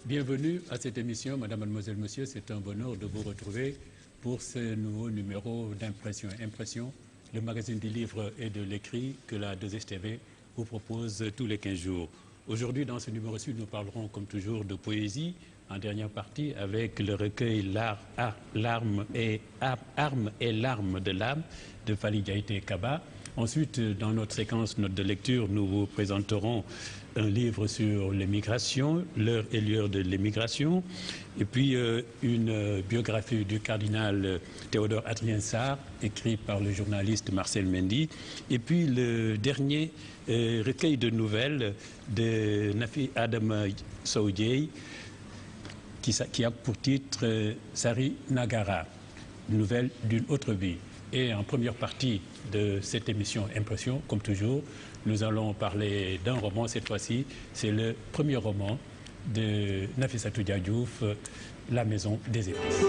Bienvenue à cette émission, Madame, Mademoiselle, Monsieur. C'est un bonheur de vous retrouver pour ce nouveau numéro d'Impression. Impression, le magazine du livre et de l'écrit que la 2STV vous propose tous les 15 jours. Aujourd'hui, dans ce numéro-ci, nous parlerons comme toujours de poésie, en dernière partie avec le recueil Armes et larmes de l'âme de Fally Diaité Kaba. Ensuite, dans notre séquence note de lecture, nous vous présenterons un livre sur l'émigration, l'heure et l'heure de l'émigration, et puis une biographie du cardinal Théodore Adrien Sarr, écrite par le journaliste Marcel Mendy, et puis le dernier recueil de nouvelles de Nafi Adama Sow-Dieye, qui a pour titre Sari Nagara, nouvelle d'une autre vie. Et en première partie de cette émission Impression, comme toujours, nous allons parler d'un roman. Cette fois-ci, c'est le premier roman de Nafissatou Dia Diouf, La Maison des Épices.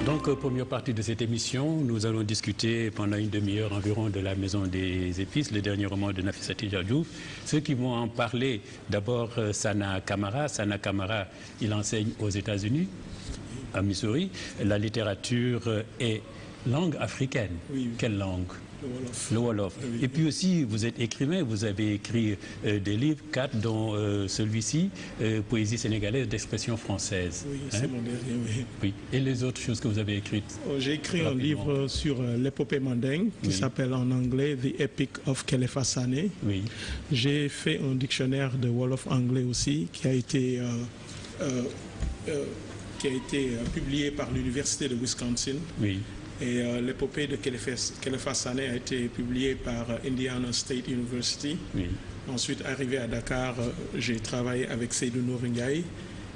Donc, première partie de cette émission, nous allons discuter pendant une demi-heure environ de La Maison des Épices, le dernier roman de Nafissatou Dia Diouf. Ceux qui vont en parler, d'abord Sana Kamara. Sana Kamara, il enseigne aux États-Unis, à Missouri. La littérature est langue africaine. Oui. Quelle langue? Le Wolof. Le Wolof. Oui. Et puis aussi, vous êtes écrivain, vous avez écrit des livres, 4, dont celui-ci, Poésie sénégalaise d'expression française. Oui, c'est mon dernier, oui. Oui. Et les autres choses que vous avez écrites? J'ai écrit un livre sur l'épopée mandingue qui s'appelle en anglais The Epic of Kelefa Sané. Oui. J'ai fait un dictionnaire de Wolof anglais aussi qui a été publié par l'Université de Wisconsin. Oui. Et l'épopée de Kelefa Sané a été publiée par Indiana State University. Oui. Ensuite, arrivé à Dakar, j'ai travaillé avec Seydou Nouringaï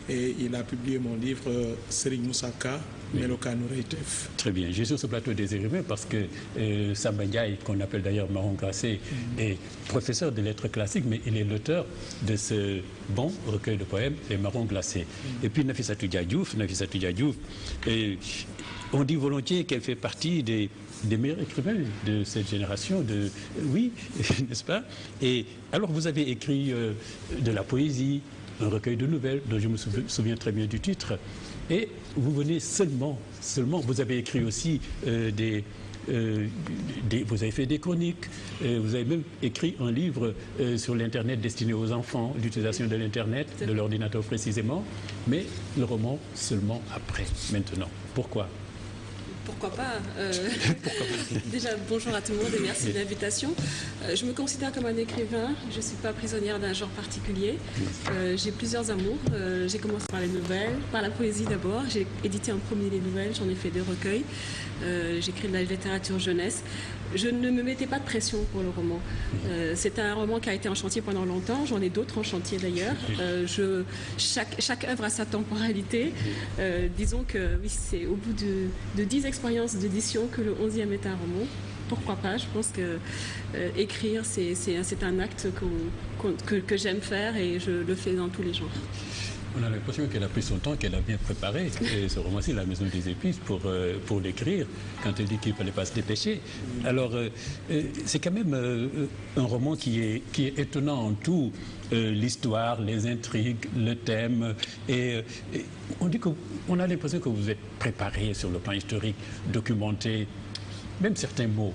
et il a publié mon livre Serigne Moussaka, Meloka Noureitef. Très bien. J'ai sur ce plateau des écrivains parce que Samba Ndiaye, qu'on appelle d'ailleurs Marron Glacé, est professeur de lettres classiques, mais il est l'auteur de ce bon recueil de poèmes, Les Marrons Glacés. Et puis Nafissatou Dia Diouf, on dit volontiers qu'elle fait partie des meilleurs écrivains de cette génération, oui, n'est-ce pas? Et alors vous avez écrit de la poésie, un recueil de nouvelles dont je me souviens très bien du titre, et vous venez seulement, vous avez écrit aussi vous avez fait des chroniques, vous avez même écrit un livre sur l'Internet destiné aux enfants, l'utilisation de l'Internet, de l'ordinateur précisément, mais le roman seulement après, maintenant. Pourquoi? Pourquoi pas Déjà, bonjour à tout le monde et merci de l'invitation. Je me considère comme un écrivain, je ne suis pas prisonnière d'un genre particulier. J'ai plusieurs amours. J'ai commencé par les nouvelles, par la poésie d'abord. J'ai édité en premier les nouvelles, j'en ai fait 2 recueils. J'écris de la littérature jeunesse. Je ne me mettais pas de pression pour le roman. C'est un roman qui a été en chantier pendant longtemps. J'en ai d'autres en chantier d'ailleurs. Chaque œuvre a sa temporalité. Disons que oui, c'est au bout de 10 expériences d'édition que le 11e est un roman. Pourquoi pas? Je pense que écrire, c'est un acte que j'aime faire et je le fais dans tous les genres. On a l'impression qu'elle a pris son temps, qu'elle a bien préparé ce roman-ci, La Maison des Épices, pour l'écrire, quand elle dit qu'il ne fallait pas se dépêcher. Alors, c'est quand même un roman qui est étonnant en tout, l'histoire, les intrigues, le thème. Et on a l'impression que vous êtes préparé sur le plan historique, documenté, même certains mots.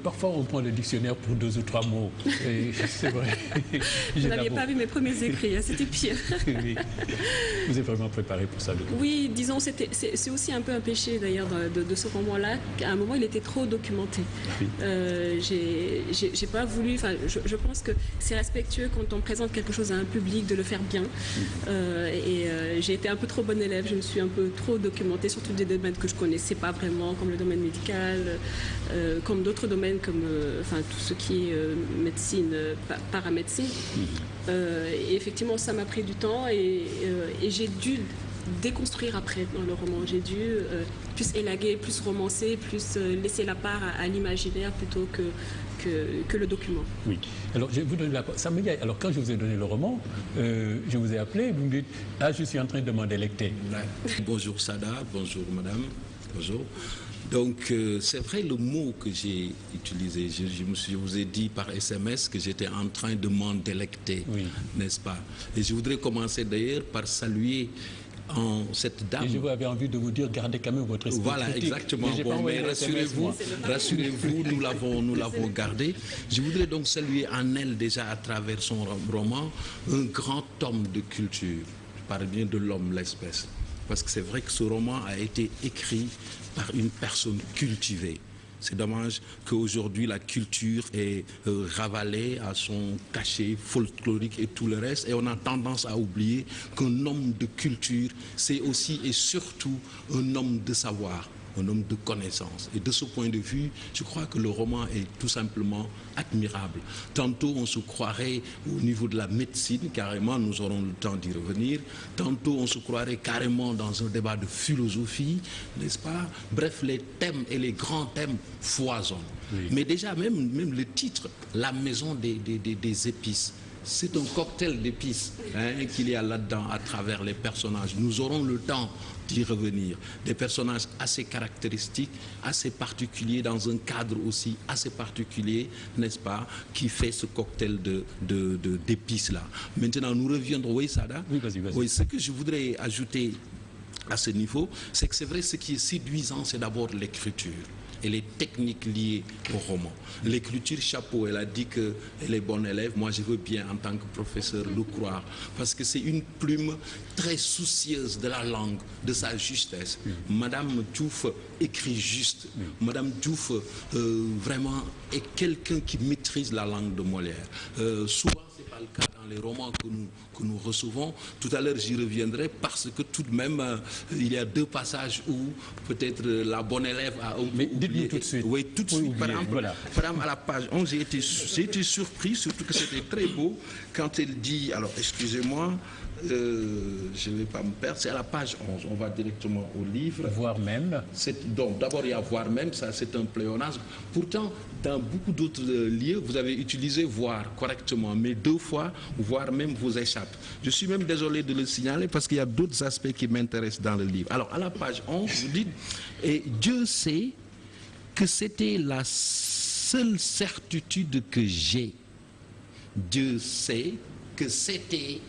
Parfois, on prend le dictionnaire pour 2 ou 3 mots. C'est vrai. Vous n'aviez pas vu mes premiers écrits, hein, c'était pire. Oui. Vous êtes vraiment préparé pour ça? Oui, disons, c'est aussi un peu un péché d'ailleurs de ce roman-là. À un moment, il était trop documenté. Oui. J'ai pas voulu. Enfin, je pense que c'est respectueux quand on présente quelque chose à un public de le faire bien. J'ai été un peu trop bonne élève. Je me suis un peu trop documentée, surtout des domaines que je connaissais pas vraiment, comme le domaine médical, comme d'autres domaines comme tout ce qui est médecine, paramédecine. Et effectivement, ça m'a pris du temps et j'ai dû déconstruire après dans le roman. J'ai dû plus élaguer, plus romancer, plus laisser la part à l'imaginaire plutôt que le document. Oui. Alors, je vais vous donner la parole. Alors, quand je vous ai donné le roman, je vous ai appelé, vous me dites, je suis en train de m'en délecter. Bonjour Sada, bonjour madame, bonjour. Donc, c'est vrai le mot que j'ai utilisé. Je vous ai dit par SMS que j'étais en train de m'en délecter, n'est-ce pas? Et je voudrais commencer d'ailleurs par saluer cette dame. Et je avais envie de vous dire, gardez quand même votre esprit Voilà, critique. exactement. Bon, mais rassurez-vous, nous l'avons gardé. Je voudrais donc saluer en elle, déjà à travers son roman, un grand homme de culture. Je parle bien de l'homme, l'espèce. Parce que c'est vrai que ce roman a été écrit par une personne cultivée. C'est dommage qu'aujourd'hui la culture est ravalée à son cachet folklorique et tout le reste, et on a tendance à oublier qu'un homme de culture, c'est aussi et surtout un homme de savoir, un homme de connaissance. Et de ce point de vue, je crois que le roman est tout simplement admirable. Tantôt, on se croirait au niveau de la médecine, carrément, nous aurons le temps d'y revenir. Tantôt, on se croirait carrément dans un débat de philosophie, n'est-ce pas? Bref, les thèmes et les grands thèmes foisonnent. Oui. Mais déjà, même le titre, La maison des épices, c'est un cocktail d'épices qu'il y a là-dedans à travers les personnages. Nous aurons le temps d'y revenir. Des personnages assez caractéristiques, assez particuliers, dans un cadre aussi assez particulier, n'est-ce pas, qui fait ce cocktail d'épices-là. Maintenant, nous reviendrons. Oui, Sada? Oui, vas-y. Oui, ce que je voudrais ajouter à ce niveau, c'est que c'est vrai, ce qui est séduisant, c'est d'abord l'écriture et les techniques liées au roman. L'écriture, chapeau, elle a dit qu'elle est bonne élève. Moi, je veux bien, en tant que professeur, le croire. Parce que c'est une plume très soucieuse de la langue, de sa justesse. Madame Diouf écrit juste. Madame Diouf, vraiment, est quelqu'un qui maîtrise la langue de Molière. Souvent, ce n'est pas le cas dans les romans que nous recevons. Tout à l'heure, j'y reviendrai parce que tout de même, il y a deux passages où peut-être la bonne élève a un peu Mais dites-nous tout de suite. Oui, tout de suite. Oublier, Par exemple, à la page 11, j'ai été surpris, surtout que c'était très beau, quand elle dit, alors excusez-moi, je ne vais pas me perdre, c'est à la page 11, on va directement au livre. Voire même. Donc d'abord il y a voire même, ça c'est un pléonasme. Pourtant, dans beaucoup d'autres lieux, vous avez utilisé voir correctement, mais deux fois, voire même vous échappe. Je suis même désolé de le signaler parce qu'il y a d'autres aspects qui m'intéressent dans le livre. Alors à la page 11, vous dites, et Dieu sait que c'était la seule certitude que j'ai. Dieu sait que c'était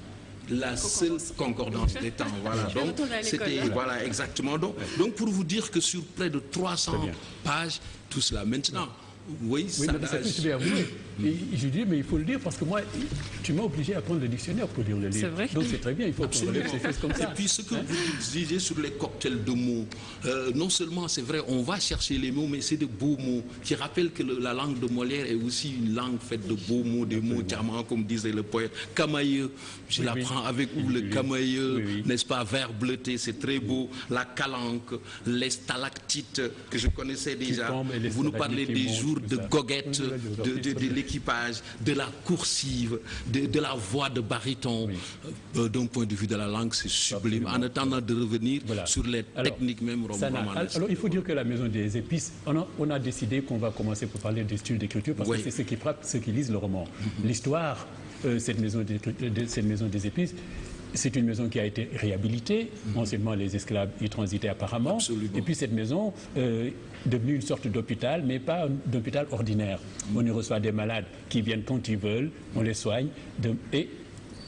la seule concordance des temps. Voilà, donc c'était, voilà, exactement. Donc pour vous dire que sur près de 300 pages, tout cela. Maintenant, oui, ça je dis, mais il faut le dire parce que moi, tu m'as obligé à prendre le dictionnaire pour lire le livre. C'est vrai. Donc c'est très bien, il faut qu'on relève ces choses comme ça. Et puis ce que vous disiez sur les cocktails de mots, non seulement c'est vrai, on va chercher les mots, mais c'est de beaux mots qui rappellent que la langue de Molière est aussi une langue faite de beaux mots, des mots diamants, comme disait le poète. Camailleux, je l'apprends avec vous, le camailleux, n'est-ce pas, vert bleuté, c'est très beau. La calanque, les stalactites que je connaissais déjà. Vous nous parlez des jours de goguette, de l'équipage, de la coursive, de la voix de baryton. D'un point de vue de la langue, c'est sublime. En attendant de revenir sur les techniques même romanesques. Alors, il faut dire que la maison des épices, on a décidé qu'on va commencer pour parler des styles d'écriture parce que c'est ce qui frappe ceux qui lisent le roman. L'histoire, cette maison des épices, c'est une maison qui a été réhabilitée. Anciennement, les esclaves y transitaient apparemment. Absolument. Et puis cette maison est devenue une sorte d'hôpital, mais pas d'hôpital ordinaire. On y reçoit des malades qui viennent quand ils veulent, on les soigne. Et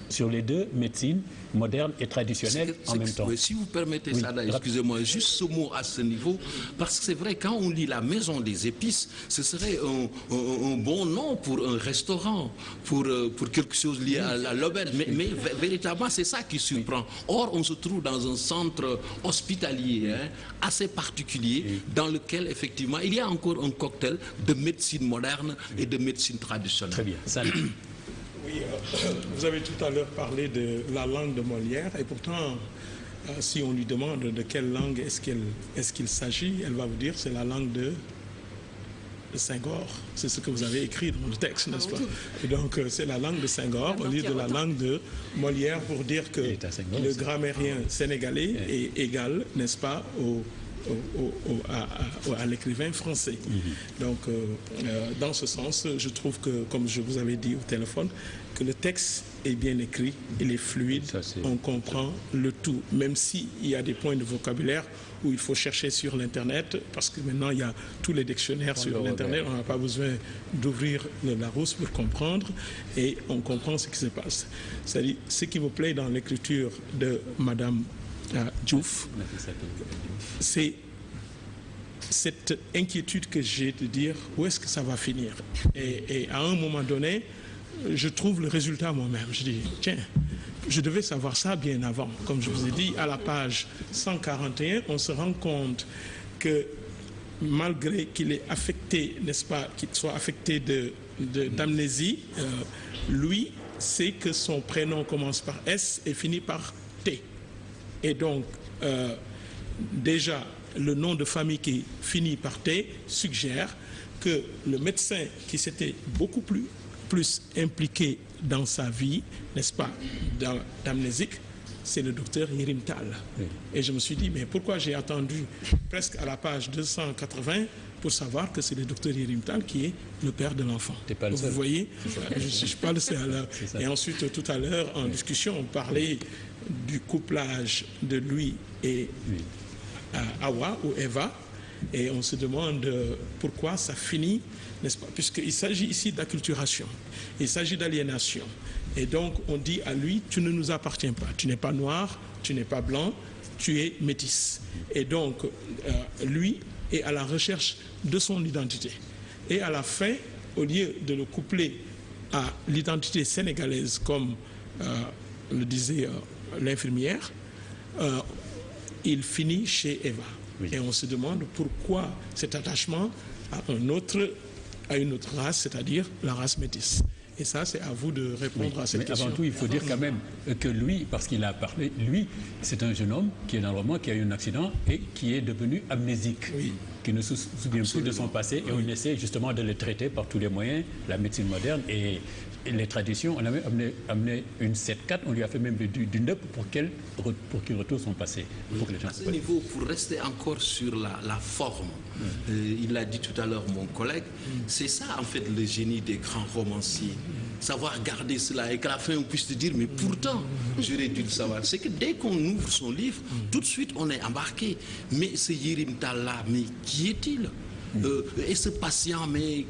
sur les deux, médecine moderne et traditionnelle en même temps. Si vous permettez ça, excusez-moi, juste ce mot à ce niveau, parce que c'est vrai, quand on lit la maison des épices, ce serait un bon nom pour un restaurant, pour quelque chose lié à l'auberge. Mais véritablement, c'est ça qui surprend. Or, on se trouve dans un centre hospitalier assez particulier, dans lequel, effectivement, il y a encore un cocktail de médecine moderne et de médecine traditionnelle. Très bien. Salut. Oui, vous avez tout à l'heure parlé de la langue de Molière et pourtant, si on lui demande de quelle langue est-ce qu'il s'agit, elle va vous dire c'est la langue de Senghor. C'est ce que vous avez écrit dans le texte, n'est-ce pas? Et donc, c'est la langue de Senghor au lieu de la langue de Molière pour dire que le grammairien sénégalais est égal, n'est-ce pas, à l'écrivain français. Donc, dans ce sens, je trouve que, comme je vous avais dit au téléphone, que le texte est bien écrit, il est fluide, on comprend le tout, même s'il y a des points de vocabulaire où il faut chercher sur l'Internet, parce que maintenant il y a tous les dictionnaires sur l'Internet, on n'a pas besoin d'ouvrir le Larousse pour comprendre, et on comprend ce qui se passe. C'est-à-dire, ce qui me plaît dans l'écriture de Madame Diouf, c'est cette inquiétude que j'ai de dire où est-ce que ça va finir. Et à un moment donné, je trouve le résultat moi-même. Je dis, tiens, je devais savoir ça bien avant. Comme je vous ai dit, à la page 141, on se rend compte que malgré qu'il est affecté, n'est-ce pas, qu'il soit affecté d'amnésie, lui sait que son prénom commence par S et finit par T. Et donc, déjà, le nom de famille qui finit par T suggère que le médecin qui s'était beaucoup plus impliqué dans sa vie, n'est-ce pas, d'amnésique, c'est le docteur Yérim Tall. Oui. Et je me suis dit, mais pourquoi j'ai attendu presque à la page 280 pour savoir que c'est le docteur Yérim Tall qui est le père de l'enfant. Vous voyez, je ne suis pas le seul. Et ensuite, tout à l'heure, en discussion, on parlait du couplage de lui et Hawa ou Eva, et on se demande pourquoi ça finit, n'est-ce pas, puisqu'il s'agit ici d'acculturation, il s'agit d'aliénation. Et donc, on dit à lui, tu ne nous appartiens pas. Tu n'es pas noir, tu n'es pas blanc, tu es métis. Et donc, lui est à la recherche de son identité. Et à la fin, au lieu de le coupler à l'identité sénégalaise, comme le disait l'infirmière, il finit chez Eva. Oui. Et on se demande pourquoi cet attachement à une autre race, c'est-à-dire la race métisse. Et ça, c'est à vous de répondre à cette question. Avant tout, il faut dire quand même que lui, parce qu'il a parlé, lui, c'est un jeune homme qui est dans le roman, qui a eu un accident et qui est devenu amnésique, qui ne se souvient plus de son passé. Et on essaie justement de le traiter par tous les moyens, la médecine moderne et les traditions. On a même amené une 7-4, on lui a fait même du NEP pour qu'il retrouve son passé. Pour que les gens à ce niveau, pour rester encore sur la forme, il l'a dit tout à l'heure mon collègue, c'est ça en fait le génie des grands romanciers. Savoir garder cela et qu'à la fin on puisse te dire mais pourtant j'aurais dû le savoir. C'est que dès qu'on ouvre son livre, tout de suite on est embarqué. Mais ce Yérim Tall là, mais qui est-il? Et ce patient, mais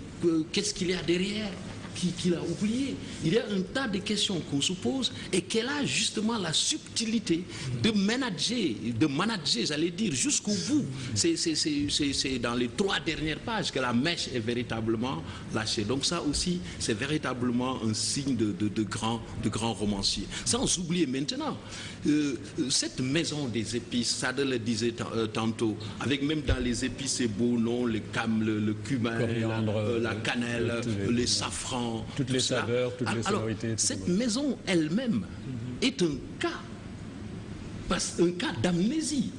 qu'est-ce qu'il y a derrière qu'il a oublié? Il y a un tas de questions qu'on se pose et qu'elle a justement la subtilité de manager, j'allais dire, jusqu'au bout. C'est dans les 3 dernières pages que la mèche est véritablement lâchée. Donc ça aussi, c'est véritablement un signe de grand romancier. Sans oublier maintenant, cette maison des épices, Sade le disait tantôt, avec même dans les épices ces beaux noms, le cumin, la cannelle, les safrans, toutes les saveurs, toutes les sonorités. Cette maison elle-même est un cas d'amnésie.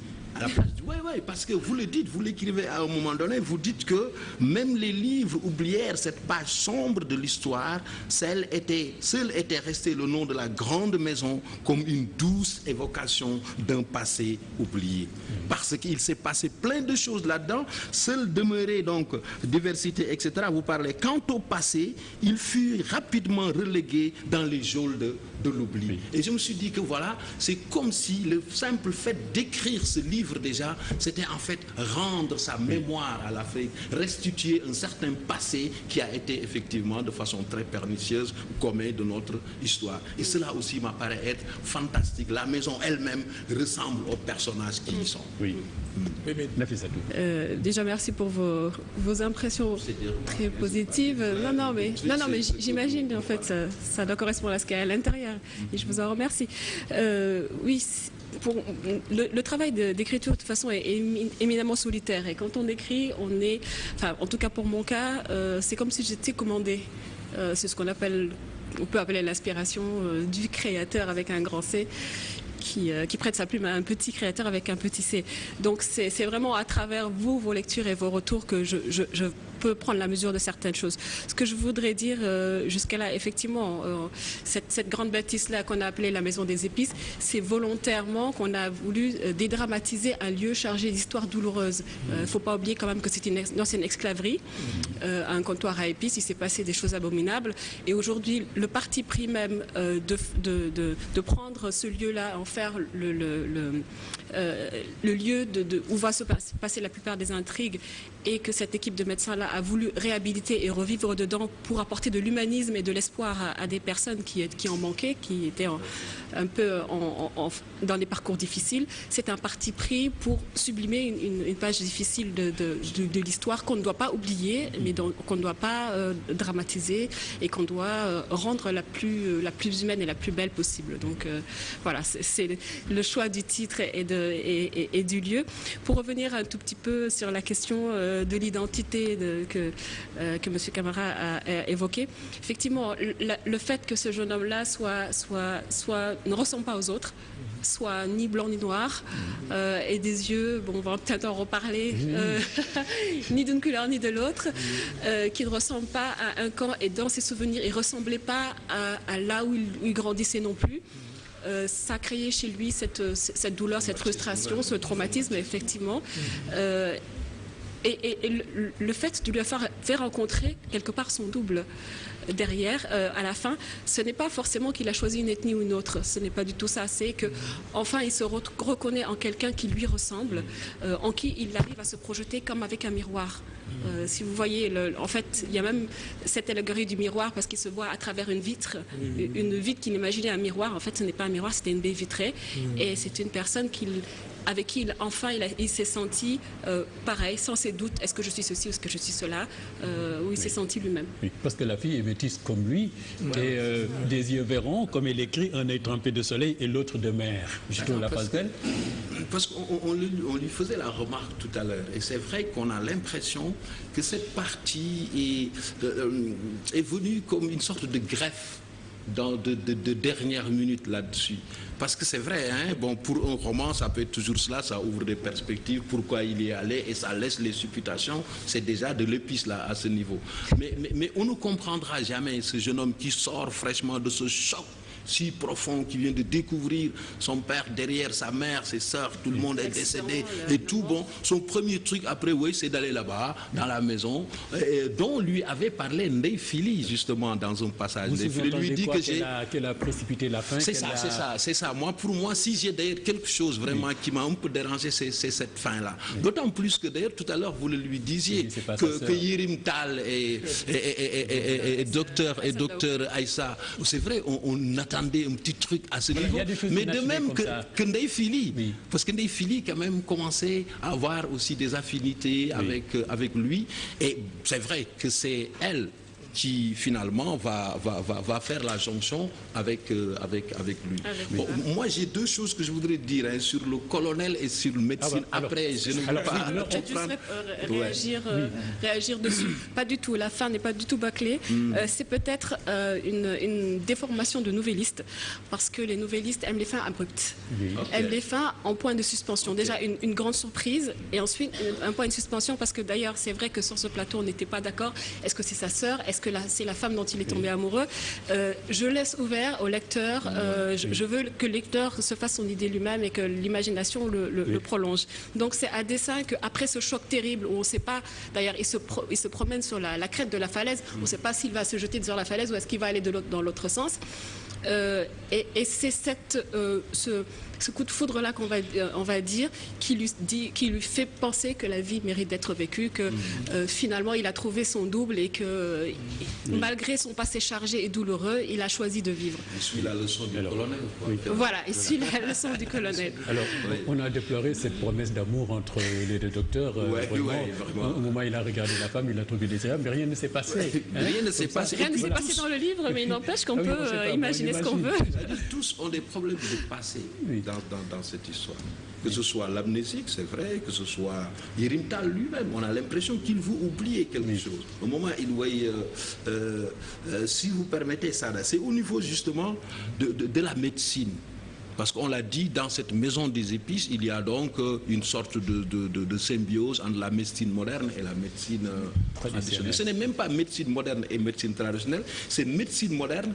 Oui, parce que vous le dites, vous l'écrivez à un moment donné, vous dites que même les livres oublièrent cette page sombre de l'histoire, seul était resté le nom de la grande maison comme une douce évocation d'un passé oublié. Parce qu'il s'est passé plein de choses là-dedans, seul demeurait donc diversité, etc. Vous parlez, quant au passé, il fut rapidement relégué dans les geôles de l'oubli. Et je me suis dit que voilà, c'est comme si le simple fait d'écrire ce livre déjà, c'était en fait rendre sa mémoire à l'Afrique, restituer un certain passé qui a été effectivement de façon très pernicieuse commis de notre histoire. Et cela aussi m'apparaît être fantastique. La maison elle-même ressemble aux personnages qui y sont. Oui. Déjà merci pour vos impressions très positives. Non mais j'imagine en fait ça doit correspondre à ce qu'il y a à l'intérieur et je vous en remercie. Oui, le travail d'écriture de toute façon est éminemment solitaire et quand on écrit, on est, enfin en tout cas pour mon cas, c'est comme si j'étais commandé. C'est ce on peut appeler l'inspiration du créateur avec un grand C. Qui prête sa plume à un petit créateur avec un petit C. Donc c'est vraiment à travers vos lectures et vos retours que je peut prendre la mesure de certaines choses. Ce que je voudrais dire jusqu'à là, effectivement, cette grande bâtisse-là qu'on a appelée la Maison des Épices, c'est volontairement qu'on a voulu dédramatiser un lieu chargé d'histoires douloureuses. Il ne faut pas oublier quand même que c'était une ancienne esclaverie, un comptoir à épices, il s'est passé des choses abominables. Et aujourd'hui, le parti pris même de prendre ce lieu-là, en faire le lieu où va se passer la plupart des intrigues, et que cette équipe de médecins-là a voulu réhabiliter et revivre dedans pour apporter de l'humanisme et de l'espoir à des personnes qui en manquaient, qui étaient un peu dans des parcours difficiles. C'est un parti pris pour sublimer une page difficile de l'histoire qu'on ne doit pas oublier, mais qu'on ne doit pas dramatiser, et qu'on doit rendre la plus humaine et la plus belle possible. Donc voilà, c'est le choix du titre et du lieu. Pour revenir un tout petit peu sur la question de l'identité que M. Camara a évoquée, effectivement, le fait que ce jeune homme-là ne ressemble pas aux autres, soit ni blanc ni noir, et des yeux, bon, on va peut-être en reparler, ni d'une couleur ni de l'autre, qui ne ressemble pas à un camp, et dans ses souvenirs, il ne ressemblait pas à là où il grandissait non plus. Ça a créé chez lui cette douleur, cette frustration, ce traumatisme, effectivement. Et le fait de lui faire rencontrer quelque part son double derrière, à la fin, ce n'est pas forcément qu'il a choisi une ethnie ou une autre, ce n'est pas du tout ça, c'est qu'enfin il se reconnaît en quelqu'un qui lui ressemble, en qui il arrive à se projeter comme avec un miroir. Si vous voyez, en fait, il y a même cette allégorie du miroir, parce qu'il se voit à travers une vitre qu'il imaginait un miroir. En fait, ce n'est pas un miroir, c'était une baie vitrée, et c'est une personne avec qui il s'est senti pareil, sans ses doutes. Est-ce que je suis ceci ou est-ce que je suis cela, où il s'est senti lui-même. Oui, parce que la fille est métisse comme lui, et des yeux verrons, comme il écrit, un œil trempé de soleil et l'autre de mer. Je trouve la phrase belle. Parce qu'on lui faisait la remarque tout à l'heure, et c'est vrai qu'on a l'impression que cette partie est venue comme une sorte de greffe de dernière minute là-dessus. Parce que c'est vrai, hein, bon, pour un roman, ça peut être toujours cela, ça ouvre des perspectives, pourquoi il y est allé, et ça laisse les supputations, c'est déjà de l'épice là, à ce niveau. Mais on ne comprendra jamais ce jeune homme qui sort fraîchement de ce choc si profond, qui vient de découvrir son père derrière sa mère, ses sœurs, tout le monde est décédé et tout. Bon, son premier truc après, oui, c'est d'aller là-bas, dans la maison, dont lui avait parlé Ndeye Fili, justement, dans un passage. Vous lui dit qu'elle a précipité la fin. C'est ça. Pour moi, si j'ai d'ailleurs quelque chose vraiment qui m'a un peu dérangé, c'est cette fin-là. D'autant plus que d'ailleurs, tout à l'heure, vous le lui disiez, que Yérim Tal et docteur Aïssa, c'est vrai, on attendait un petit truc à ce niveau, mais de même que Ndeye Fili, parce que Ndeye Fili quand même commençait à avoir aussi des affinités avec lui, et c'est vrai que c'est elle qui finalement va faire la jonction avec lui. Bon, moi j'ai deux choses que je voudrais dire, hein, sur le colonel et sur le médecine. Après, je ne veux pas réagir dessus. Pas du tout, la fin n'est pas du tout bâclée. C'est peut-être une déformation de nouvelliste, parce que les nouvellistes aiment les fins abruptes, aiment les fins en point de suspension. Déjà une grande surprise, et ensuite un point de suspension, parce que d'ailleurs c'est vrai que sur ce plateau on n'était pas d'accord. Est-ce que c'est sa sœur? Est-ce que c'est la femme dont il est tombé amoureux? Je laisse ouvert au lecteur. Je veux que le lecteur se fasse son idée lui-même et que l'imagination le prolonge. Donc c'est à dessein qu'après ce choc terrible, où on ne sait pas, d'ailleurs il se promène sur la crête de la falaise, on ne sait pas s'il va se jeter sur la falaise ou est-ce qu'il va aller dans l'autre sens. Et c'est ce coup de foudre-là on va dire, qui lui fait penser que la vie mérite d'être vécue, que finalement il a trouvé son double, et que malgré son passé chargé et douloureux, il a choisi de vivre. Il suit la leçon du colonel. Voilà, il suit la leçon du colonel. Alors, on a déploré cette promesse d'amour entre les deux docteurs. Vraiment. Au moment où il a regardé la femme, il a trouvé désirable, mais rien ne s'est passé. Rien ne s'est passé. Rien ne s'est passé dans le livre, mais il n'empêche qu'on peut imaginer ce qu'on veut. Tous ont des problèmes de passé dans cette histoire. Que ce soit l'amnésique, c'est vrai, que ce soit Yérim Tal lui-même, on a l'impression qu'il veut oublier quelque chose. Au moment où il voyait, si vous permettez ça, c'est au niveau justement de la médecine. Parce qu'on l'a dit, dans cette maison des épices, il y a donc une sorte de symbiose entre la médecine moderne et la médecine traditionnelle. Ce n'est même pas médecine moderne et médecine traditionnelle, c'est médecine moderne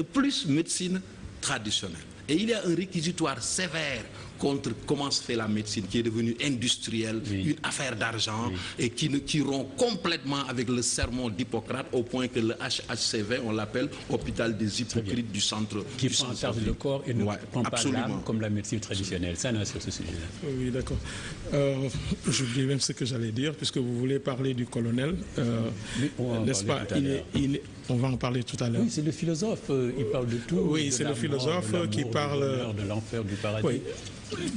plus médecine traditionnelle. Et il y a un réquisitoire sévère contre comment se fait la médecine, qui est devenue industrielle, une affaire d'argent, et qui rompt complètement avec le sermon d'Hippocrate, au point que le HHCV, on l'appelle hôpital des hypocrites du centre. Qui prend en charge le corps et ne prend pas l'âme comme la médecine traditionnelle. Ça, non, sur ce sujet-là. Oui, d'accord. J'oublie même ce que j'allais dire, puisque vous voulez parler du colonel. N'est-ce pas? On va en parler tout à l'heure. Oui, c'est le philosophe, il parle de tout. Oui, c'est le philosophe qui parle de l'enfer, du paradis. Oui.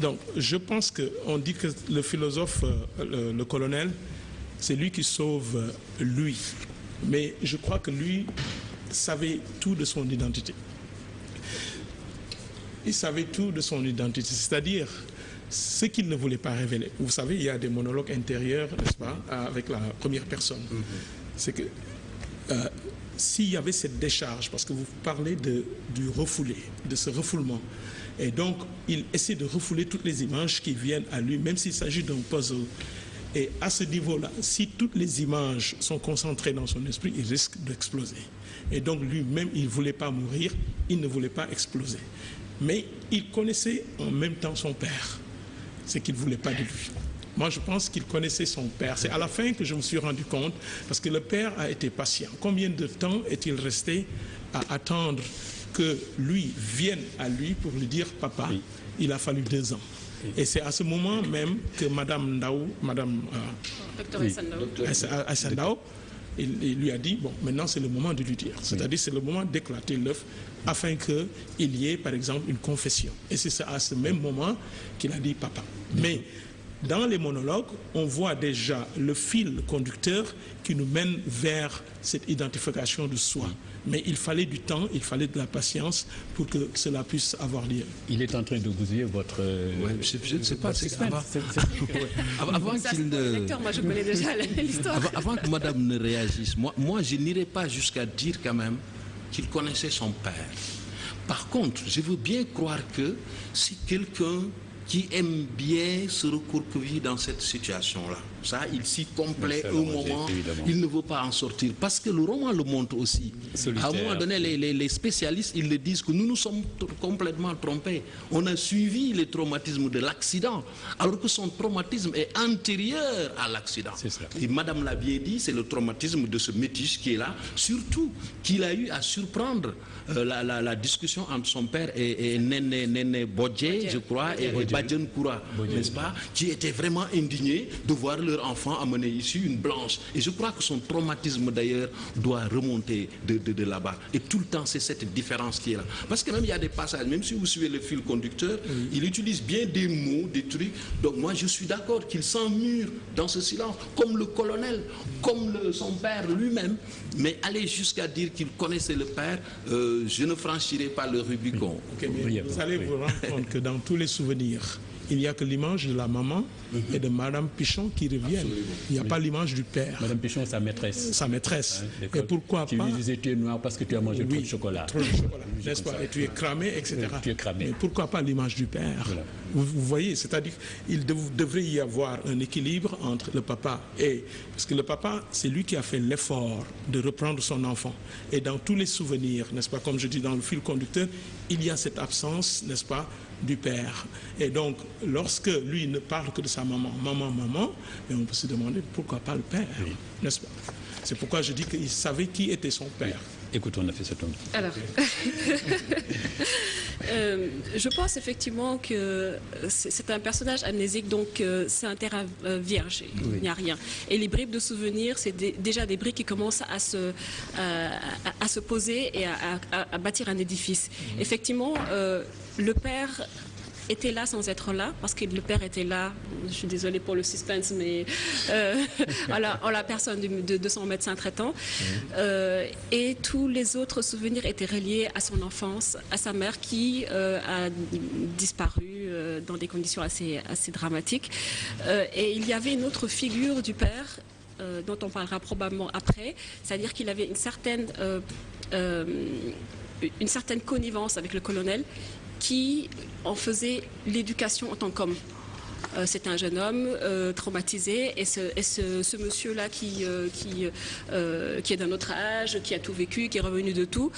Donc, je pense qu'on dit que le philosophe, le colonel, c'est lui qui sauve lui. Mais je crois que lui savait tout de son identité. Il savait tout de son identité, c'est-à-dire ce qu'il ne voulait pas révéler. Vous savez, il y a des monologues intérieurs, n'est-ce pas, avec la première personne. C'est que s'il y avait cette décharge, parce que vous parlez du refoulé, de ce refoulement, et donc il essaie de refouler toutes les images qui viennent à lui, même s'il s'agit d'un puzzle. Et à ce niveau-là, si toutes les images sont concentrées dans son esprit, il risque d'exploser. Et donc lui-même, il ne voulait pas mourir, il ne voulait pas exploser. Mais il connaissait en même temps son père, ce qu'il ne voulait pas de lui. Moi, je pense qu'il connaissait son père. C'est à la fin que je me suis rendu compte, parce que le père a été patient. Combien de temps est-il resté à attendre que lui vienne à lui pour lui dire « Papa, il a fallu 2 ans ». Et c'est à ce moment même que Madame Ndao, Docteur Assandao, il lui a dit, bon, maintenant c'est le moment de lui dire. C'est-à-dire c'est le moment d'éclater l'œuf afin qu'il y ait, par exemple, une confession. Et c'est à ce même moment qu'il a dit papa. Mais dans les monologues, on voit déjà le fil conducteur qui nous mène vers cette identification de soi. Mais il fallait du temps, il fallait de la patience pour que cela puisse avoir lieu. Il est en train de bousiller votre... je ne sais pas, avant qu'il ne... Moi, je connais déjà l'histoire. Avant que madame ne réagisse, moi je n'irai pas jusqu'à dire quand même qu'il connaissait son père. Par contre, je veux bien croire que si quelqu'un qui aime bien se recroqueviller dans cette situation-là, ça, il s'y complaît au moment, il ne veut pas en sortir. Parce que le roman le montre aussi. À un moment donné, les spécialistes, ils le disent que nous nous sommes complètement trompés. On a suivi les traumatismes de l'accident, alors que son traumatisme est antérieur à l'accident. Et madame l'a bien dit, c'est le traumatisme de ce métis qui est là, surtout qu'il a eu à surprendre la discussion entre son père et Néné Bodje, je crois, et Badjan Koura, n'est-ce pas, qui était vraiment indigné de voir leur enfant amener ici une blanche. Et je crois que son traumatisme d'ailleurs doit remonter de là-bas. Et tout le temps, c'est cette différence qui est là. Parce que même il y a des passages, même si vous suivez le fil conducteur, il utilise bien des mots, des trucs. Donc moi, je suis d'accord qu'il s'emmure dans ce silence, comme le colonel, comme son père lui-même. Mais aller jusqu'à dire qu'il connaissait le père, je ne franchirai pas le Rubicon. Vous allez vous rendre compte que dans tous les souvenirs, il n'y a que l'image de la maman et de Madame Pichon qui reviennent. Il n'y a pas l'image du père. Madame Pichon, sa maîtresse. Sa maîtresse. Et pourquoi pas... Qui lui disait tu es noir parce que tu as mangé trop de chocolat. Trop de chocolat, n'est-ce pas? Et tu es cramé, etc. Tu es cramé. Mais pourquoi pas l'image du père? Vous voyez, c'est-à-dire qu'il devrait y avoir un équilibre entre le papa et... Parce que le papa, c'est lui qui a fait l'effort de reprendre son enfant. Et dans tous les souvenirs, n'est-ce pas, comme je dis dans le fil conducteur, il y a cette absence, n'est-ce pas, du père. Et donc, lorsque lui ne parle que de sa maman, maman, et on peut se demander pourquoi pas le père, n'est-ce pas? C'est pourquoi je dis qu'il savait qui était son père. Écoute, on a fait cet homme. Alors, je pense effectivement que c'est un personnage amnésique, donc c'est un terrain vierge, il n'y a rien. Et les bribes de souvenirs, c'est déjà des bribes qui commencent à se poser et à bâtir un édifice. Effectivement, le père était là sans être là, parce que le père était là, je suis désolée pour le suspense, mais en la personne de son médecin traitant. Et tous les autres souvenirs étaient reliés à son enfance, à sa mère qui a disparu dans des conditions assez dramatiques. Et il y avait une autre figure du père, dont on parlera probablement après, c'est-à-dire qu'il avait une certaine... une certaine connivence avec le colonel qui en faisait l'éducation en tant qu'homme. C'est un jeune homme traumatisé et ce monsieur-là qui est d'un autre âge, qui a tout vécu, qui est revenu de tout,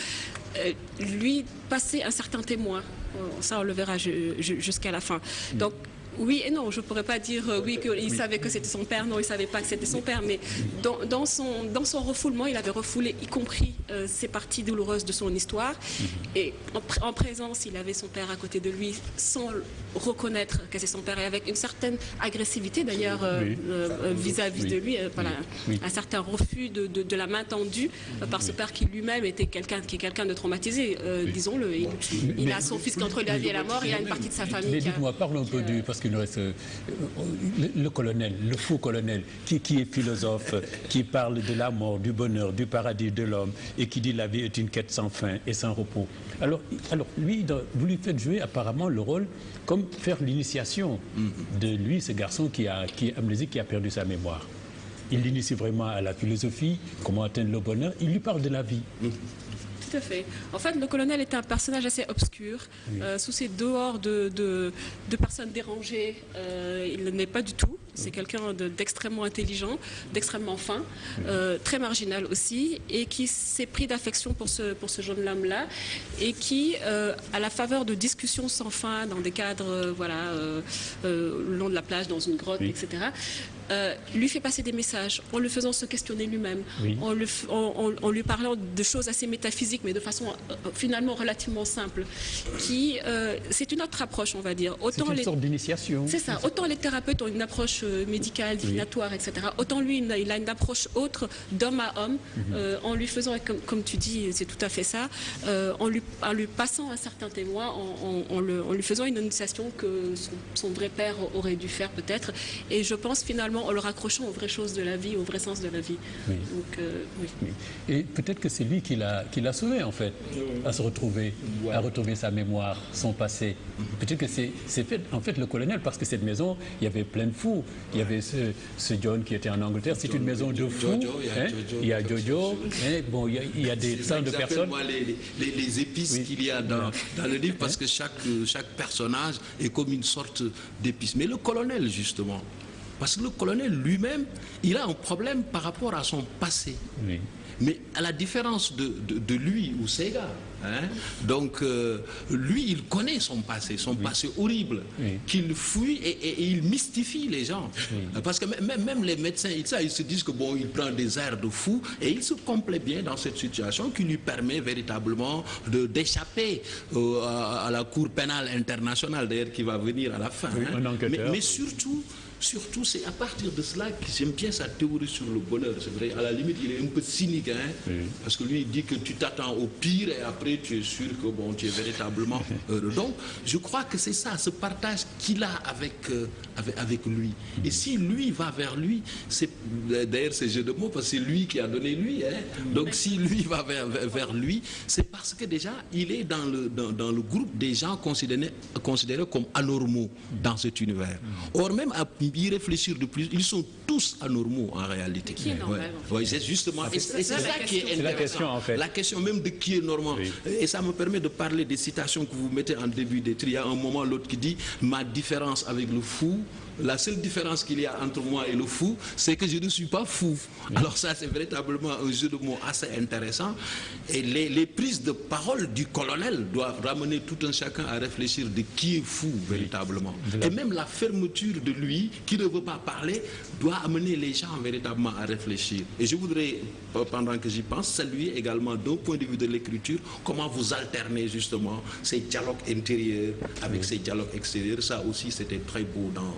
lui passait un certain témoin. Ça, on le verra jusqu'à la fin. Donc, oui et non, je ne pourrais pas dire oui qu'il savait que c'était son père, non, il ne savait pas que c'était son père, mais dans son refoulement, il avait refoulé, y compris ces parties douloureuses de son histoire. Et en présence, il avait son père à côté de lui, sans reconnaître que c'est son père, et avec une certaine agressivité d'ailleurs vis-à-vis de lui, voilà, un certain refus de la main tendue par ce père qui lui-même était quelqu'un de traumatisé, disons-le. Il a son fils qui entre la vie et la mort, il a une partie de sa famille. Mais dites-moi, parlons un peu parce qu'il nous reste le colonel, le fou colonel, qui est philosophe, qui parle de la mort, du bonheur, du paradis de l'homme, et qui dit la vie est une quête sans fin et sans repos. Alors lui, vous lui faites jouer apparemment le rôle comme faire l'initiation de lui, ce garçon qui est amnésique, qui a perdu sa mémoire. Il l'initie vraiment à la philosophie, comment atteindre le bonheur, il lui parle de la vie. Tout à fait. En fait, le colonel est un personnage assez obscur. Sous ses dehors de personnes dérangées, il n'est pas du tout. C'est quelqu'un d'extrêmement intelligent, d'extrêmement fin, très marginal aussi, et qui s'est pris d'affection pour ce jeune homme-là, et qui, à la faveur de discussions sans fin dans des cadres, le long de la plage, dans une grotte, etc., lui fait passer des messages en le faisant se questionner lui-même, en lui parlant de choses assez métaphysiques, mais de façon finalement relativement simple. C'est une autre approche, on va dire. C'est une sorte d'initiation. C'est ça. Autant les thérapeutes ont une approche médicale, divinatoire, etc. Autant lui, il a une approche autre, d'homme à homme, en lui faisant, comme tu dis, c'est tout à fait ça, en lui passant un certain témoin, en lui faisant une initiation que son vrai père aurait dû faire peut-être. Et je pense finalement en le raccrochant aux vraies choses de la vie, au vrai sens de la vie. Donc, Et peut-être que c'est lui qui l'a sauvé, en fait, à se retrouver, à retrouver sa mémoire, son passé. Peut-être que c'est en fait le colonel, parce que cette maison, il y avait plein de fous. Il y avait ce John qui était en Angleterre, c'est une maison de fous. Il y a Jojo, bon, il y a des tas de personnes. Moi, les épices qu'il y a dans le livre, parce que chaque personnage est comme une sorte d'épice. Mais le colonel, justement, parce que le colonel lui-même, il a un problème par rapport à son passé. Mais à la différence de lui ou Sega, donc lui, il connaît son passé horrible, qu'il fuit et il mystifie les gens. Parce que même les médecins, ils se disent que bon, il prend des airs de fou et il se complaît bien dans cette situation qui lui permet véritablement d'échapper à la Cour pénale internationale, d'ailleurs, qui va venir à la fin. Mais surtout, c'est à partir de cela que j'aime bien sa théorie sur le bonheur. C'est vrai, à la limite, il est un peu cynique, parce que lui, il dit que tu t'attends au pire et après, tu es sûr que bon, tu es véritablement heureux. Donc, je crois que c'est ça, ce partage qu'il a avec lui. Et si lui va vers lui, c'est d'ailleurs ces jeux de mots, parce que c'est lui qui a donné lui. Donc, si lui va vers lui, c'est parce que déjà, il est dans le groupe des gens considérés comme anormaux dans cet univers. Or, même à y réfléchir de plus, ils sont tous anormaux en réalité. Qui est normal, c'est justement, et c'est ça qui est intéressant. La question, en fait. La question même de qui est normal. Et ça me permet de parler des citations que vous mettez en début d'étude. Il y a un moment, l'autre qui dit « Ma différence avec le fou ». La seule différence qu'il y a entre moi et le fou, c'est que je ne suis pas fou. Alors ça, c'est véritablement un jeu de mots assez intéressant. Et les prises de parole du colonel doivent ramener tout un chacun à réfléchir de qui est fou véritablement. Et même la fermeture de lui, qui ne veut pas parler, doit amener les gens véritablement à réfléchir. Et je voudrais, pendant que j'y pense, saluer également d'un point de vue de l'écriture, comment vous alternez justement ces dialogues intérieurs avec ces dialogues extérieurs. Ça aussi, c'était très beau dans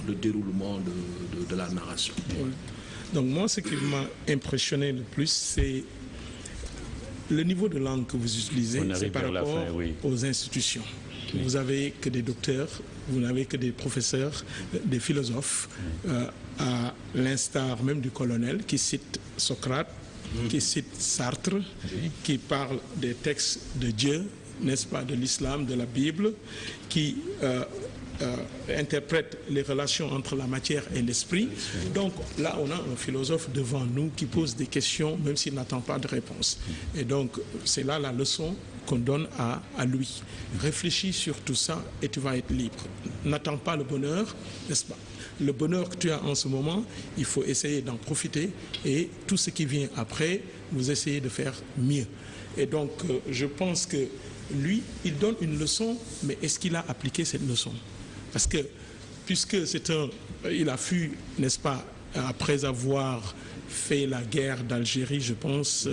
le déroulement de la narration. Donc moi, ce qui m'a impressionné le plus, c'est le niveau de langue que vous utilisez, c'est par rapport aux institutions. Vous n'avez que des docteurs, vous n'avez que des professeurs, des philosophes, à l'instar même du colonel qui cite Socrate, qui cite Sartre, qui parle des textes de Dieu, n'est-ce pas, de l'islam, de la Bible, qui interprète les relations entre la matière et l'esprit. Donc là, on a un philosophe devant nous qui pose des questions, même s'il n'attend pas de réponse. Et donc, c'est là la leçon qu'on donne à lui. Réfléchis sur tout ça et tu vas être libre. N'attends pas le bonheur, n'est-ce pas? Le bonheur que tu as en ce moment, il faut essayer d'en profiter et tout ce qui vient après, vous essayez de faire mieux. Et donc, je pense que lui, il donne une leçon, mais est-ce qu'il a appliqué cette leçon? Parce que, puisque il a fui, n'est-ce pas, après avoir fait la guerre d'Algérie, je pense...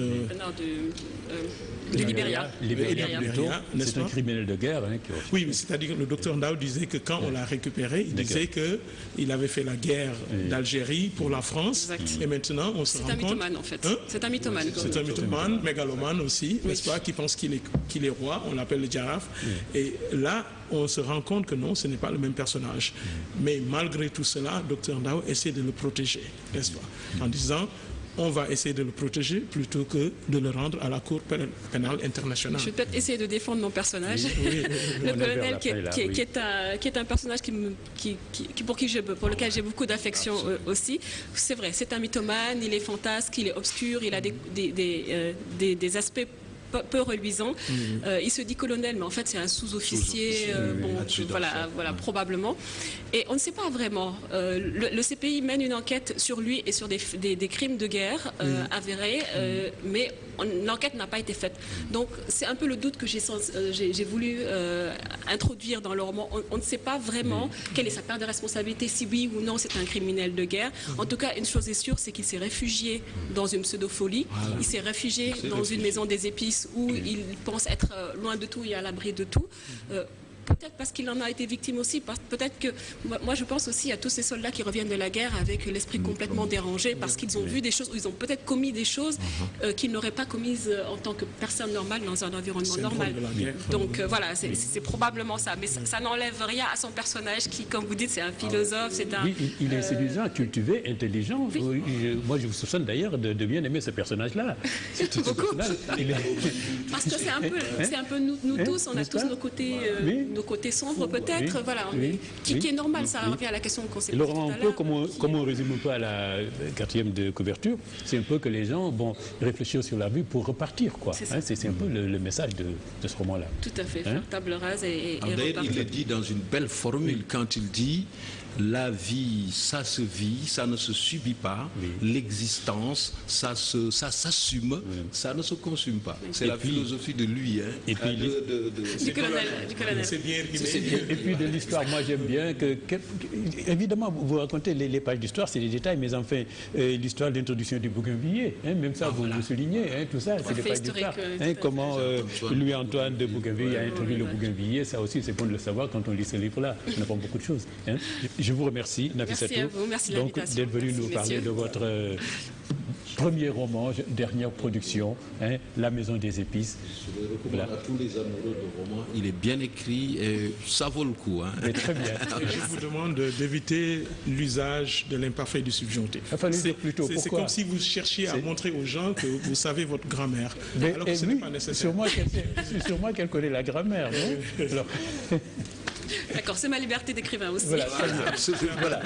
du Libéria. C'est un criminel de guerre. Hein, oui, mais c'est-à-dire que le docteur Ndao disait que quand on l'a récupéré, il disait qu'il avait fait la guerre d'Algérie pour la France. Et maintenant, on se rend compte... C'est un mythomane, en fait. C'est un mythomane. C'est un mythomane, mégalomane aussi, n'est-ce pas, qui pense qu'il est roi, on l'appelle le Djaraf. Et là, on se rend compte que non, ce n'est pas le même personnage. Mais malgré tout cela, docteur Ndao essaie de le protéger, n'est-ce pas, en disant... on va essayer de le protéger plutôt que de le rendre à la Cour pénale internationale. Je vais peut-être essayer de défendre mon personnage. Le colonel qui est un personnage pour lequel j'ai beaucoup d'affection aussi. C'est vrai, c'est un mythomane, il est fantasque, il est obscur, il a des aspects peu reluisant. Il se dit colonel, mais en fait c'est un sous-officier, voilà, probablement. Et on ne sait pas vraiment. Le CPI mène une enquête sur lui et sur des crimes de guerre avérés, mais l'enquête n'a pas été faite. Donc c'est un peu le doute que j'ai voulu introduire dans le roman. On ne sait pas vraiment quelle est sa part de responsabilité, si oui ou non c'est un criminel de guerre. En tout cas, une chose est sûre, c'est qu'il s'est réfugié dans une pseudo-folie. Il s'est réfugié dans une maison des épices où il pense être loin de tout et à l'abri de tout. Peut-être parce qu'il en a été victime aussi. Peut-être que moi je pense aussi à tous ces soldats qui reviennent de la guerre avec l'esprit complètement dérangé parce qu'ils ont vu des choses, ou ils ont peut-être commis des choses qu'ils n'auraient pas commises en tant que personne normale dans un environnement normal. Donc voilà, c'est probablement ça. Mais ça n'enlève rien à son personnage qui, comme vous dites, c'est un philosophe. Oui, il est séduisant, cultivé, intelligent. Oui. Moi je vous soupçonne d'ailleurs de bien aimer ce personnage-là. Parce que c'est un peu nous tous, on a tous nos côtés... nos côtés sombres peut-être, voilà, qui est normal, ça revient à la question qu'on s'est posée tout à l'heure. Un peu comme on résume un peu à la 4e de couverture, c'est un peu que les gens vont réfléchir sur la vie pour repartir, quoi. C'est un peu le message de ce roman-là. Tout à fait, faire table rase et d'ailleurs, il le dit dans une belle formule quand il dit la vie, ça se vit, ça ne se subit pas. L'existence, ça s'assume, ça ne se consume pas. C'est la philosophie de lui. Hein, et puis, du colonel. C'est bien rimé. Et puis de l'histoire, moi j'aime bien que évidemment, vous racontez les pages d'histoire, c'est des détails, mais enfin, l'histoire d'introduction du Bougainvilliers, même ça, vous le soulignez, tout ça, c'est des pages d'histoire. Comment Louis-Antoine de Bougainville a introduit le Bougainvilliers, ça aussi, c'est bon de le savoir quand on lit ce livre-là. On apprend beaucoup de choses. Je vous remercie, Nafissatou. Merci à vous, merci de l'invitation. D'être venu nous parler de votre premier roman, dernière production, La Maison des Épices. Je le recommande à tous les amoureux de romans. Il est bien écrit et ça vaut le coup. Mais très bien. Je vous demande d'éviter l'usage de l'imparfait du subjonctif. C'est comme si vous cherchiez à montrer aux gens que vous savez votre grammaire. Alors que ce n'est pas nécessaire. Sûrement qu'elle connaît la grammaire, non? D'accord, c'est ma liberté d'écrivain aussi. Voilà.